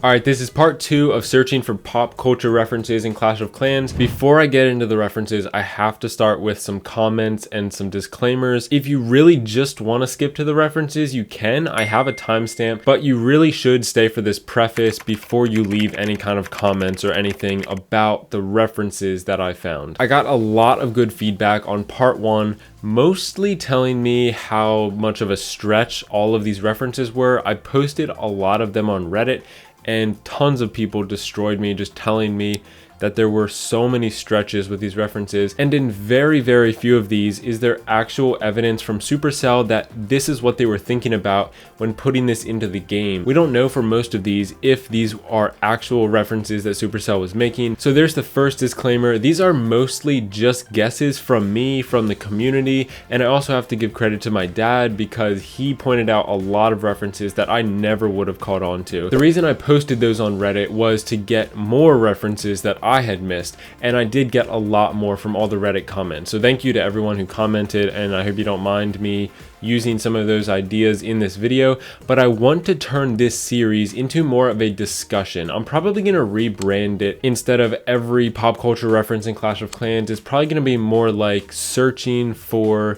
Alright, this is part 2 of searching for pop culture references in Clash of Clans. Before I get into the references, I have to start with some comments and some disclaimers. If you really just want to skip to the references, you can. I have a timestamp, but you really should stay for this preface before you leave any kind of comments or anything about the references that I found. I got a lot of good feedback on part 1, mostly telling me how much of a stretch all of these references were. I posted a lot of them on Reddit, and tons of people destroyed me just telling me that there were so many stretches with these references, and in very, very few of these is there actual evidence from Supercell that this is what they were thinking about when putting this into the game. We don't know for most of these if these are actual references that Supercell was making. So there's the first disclaimer. These are mostly just guesses from me, from the community, and I also have to give credit to my dad because he pointed out a lot of references that I never would have caught on to. The reason I posted those on Reddit was to get more references that I had missed, and I did get a lot more from all the Reddit comments. So thank you to everyone who commented, and I hope you don't mind me using some of those ideas in this video, but I want to turn this series into more of a discussion. I'm probably going to rebrand it. Instead of every pop culture reference in Clash of Clans, it's probably going to be more like searching for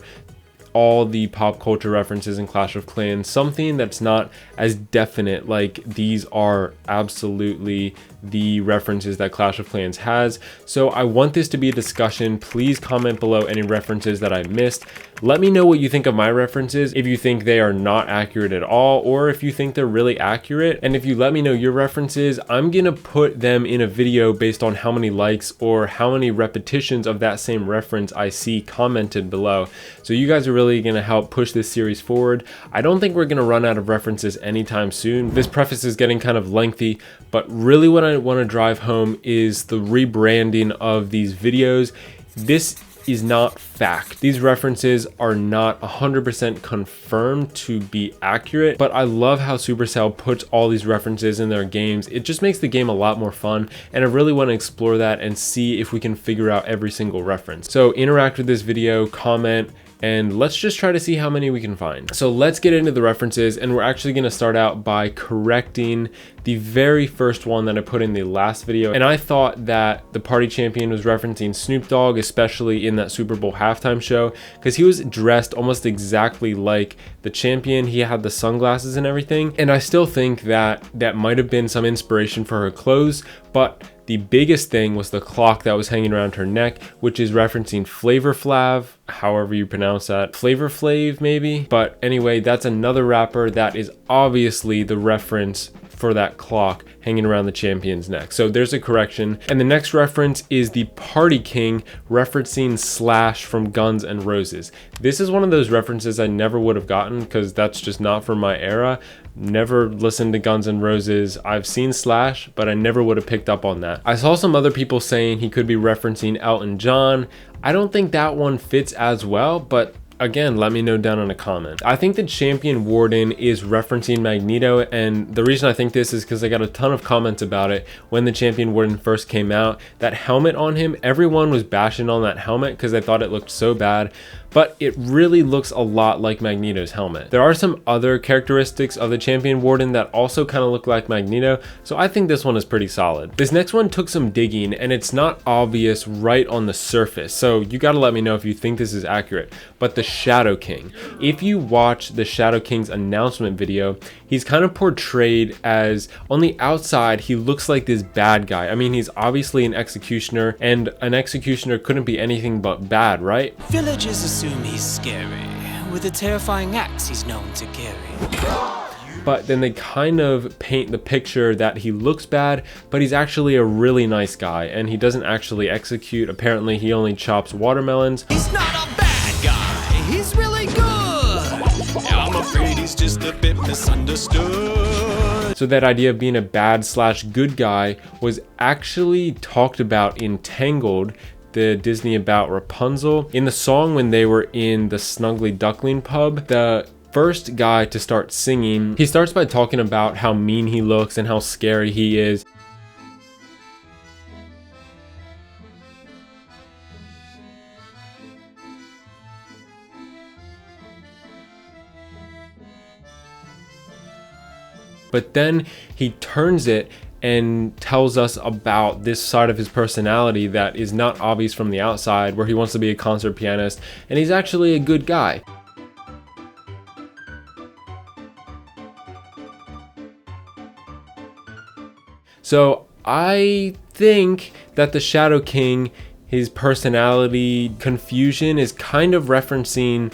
all the pop culture references in Clash of Clans, something that's not as definite like these are absolutely the references that Clash of Clans has. So I want this to be a discussion. Please comment below any references that I missed. Let me know what you think of my references, if you think they are not accurate at all, or if you think they're really accurate. And if you let me know your references, I'm gonna put them in a video based on how many likes or how many repetitions of that same reference I see commented below. So you guys are really gonna help push this series forward. I don't think we're gonna run out of references anytime soon. This preface is getting kind of lengthy, but really what I want to drive home is the rebranding of these videos. This is not fact. These references are not 100% confirmed to be accurate, but I love how Supercell puts all these references in their games. It just makes the game a lot more fun, and I really want to explore that and see if we can figure out every single reference. So interact with this video, comment, and let's just try to see how many we can find. So let's get into the references, and we're actually going to start out by correcting the very first one that I put in the last video. And I thought that the party champion was referencing Snoop Dogg, especially in that Super Bowl halftime show, because he was dressed almost exactly like the champion. He had the sunglasses and everything, and I still think that that might have been some inspiration for her clothes, but the biggest thing was the clock that was hanging around her neck, which is referencing Flavor Flav, however you pronounce that, Flavor Flav maybe. But anyway, that's another rapper that is obviously the reference for that clock hanging around the champion's neck. So there's a correction. And the next reference is the Party King referencing Slash from Guns N' Roses. This is one of those references I never would have gotten because that's just not from my era. Never listened to Guns N' Roses. I've seen Slash, but I never would have picked up on that. I saw some other people saying he could be referencing Elton John. I don't think that one fits as well, but again, let me know down in a comment. I think the Champion Warden is referencing Magneto, and the reason I think this is because I got a ton of comments about it when the Champion Warden first came out. That helmet on him, everyone was bashing on that helmet because they thought it looked so bad, but it really looks a lot like Magneto's helmet. There are some other characteristics of the Champion Warden that also kind of look like Magneto, so I think this one is pretty solid. This next one took some digging, and it's not obvious right on the surface, so you gotta let me know if you think this is accurate. But the Shadow King, if you watch the Shadow King's announcement video, he's kind of portrayed as, on the outside, he looks like this bad guy. I mean, he's obviously an executioner, and an executioner couldn't be anything but bad, right? Villagers assume he's scary. With a terrifying axe he's known to carry. But then they kind of paint the picture that he looks bad, but he's actually a really nice guy, and he doesn't actually execute. Apparently he only chops watermelons. He's not a bad guy, he's really good. I'm afraid he's just a bit misunderstood. So that idea of being a bad slash good guy was actually talked about in Tangled, the Disney about Rapunzel. In the song when they were in the Snuggly Duckling pub, the first guy to start singing, he starts by talking about how mean he looks and how scary he is. but then he turns it and tells us about this side of his personality that is not obvious from the outside, where he wants to be a concert pianist and he's actually a good guy. So I think that the Shadow King, his personality confusion is kind of referencing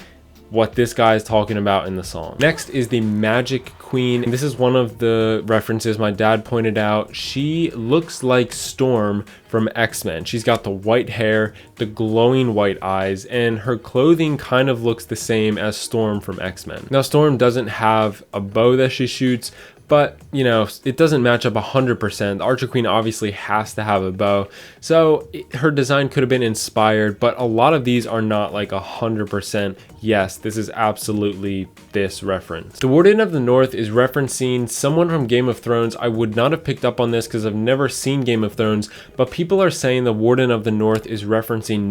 what this guy is talking about in the song. Next is the Magic Queen. This is one of the references my dad pointed out. She looks like Storm from X-Men. She's got the white hair, the glowing white eyes, and her clothing kind of looks the same as Storm from X-Men. Now, Storm doesn't have a bow that she shoots, but you know, it doesn't match up 100%. The Archer Queen obviously has to have a bow, so her design could have been inspired, but a lot of these are not like 100% yes, this is absolutely this reference. The Warden of the North is referencing someone from Game of Thrones. I would not have picked up on this because I've never seen Game of Thrones, but people are saying the Warden of the North is referencing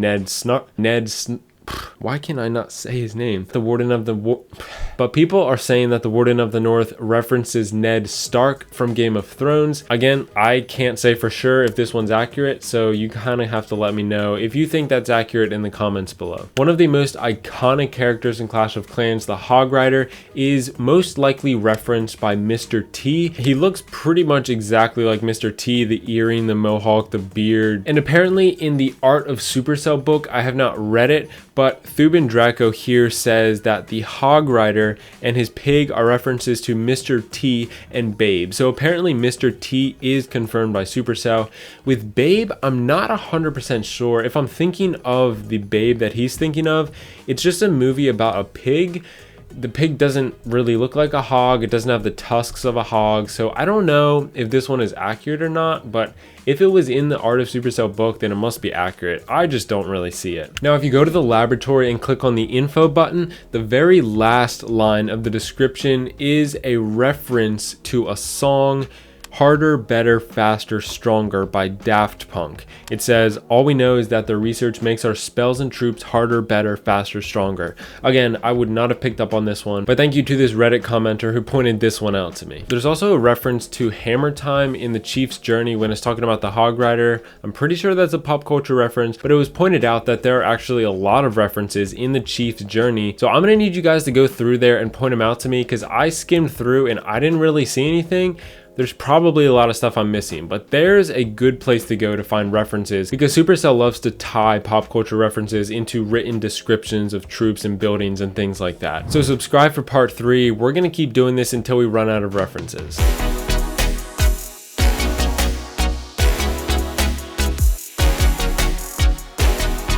why can I not say his name? But people are saying that the Warden of the North references Ned Stark from Game of Thrones. Again, I can't say for sure if this one's accurate, so you kind of have to let me know if you think that's accurate in the comments below. One of the most iconic characters in Clash of Clans, the Hog Rider, is most likely referenced by Mr. T. He looks pretty much exactly like Mr. T, the earring, the mohawk, the beard. And apparently in the Art of Supercell book, I have not read it, but Thubin Draco here says that the Hog Rider and his pig are references to Mr. T and Babe. So apparently Mr. T is confirmed by Supercell. With Babe, I'm not 100% sure. If I'm thinking of the Babe that he's thinking of, it's just a movie about a pig. The pig doesn't really look like a hog. It doesn't have the tusks of a hog. So I don't know if this one is accurate or not, but if it was in the Art of Supercell book, then it must be accurate. I just don't really see it. Now, if you go to the laboratory and click on the info button, the very last line of the description is a reference to a song, Harder, Better, Faster, Stronger by Daft Punk. It says, all we know is that the research makes our spells and troops harder, better, faster, stronger. Again, I would not have picked up on this one, but thank you to this Reddit commenter who pointed this one out to me. There's also a reference to Hammer Time in the Chief's Journey when it's talking about the Hog Rider. I'm pretty sure that's a pop culture reference, but it was pointed out that there are actually a lot of references in the Chief's Journey. So I'm gonna need you guys to go through there and point them out to me, because I skimmed through and I didn't really see anything. There's probably a lot of stuff I'm missing, but there's a good place to go to find references, because Supercell loves to tie pop culture references into written descriptions of troops and buildings and things like that. So subscribe for part 3. We're gonna keep doing this until we run out of references.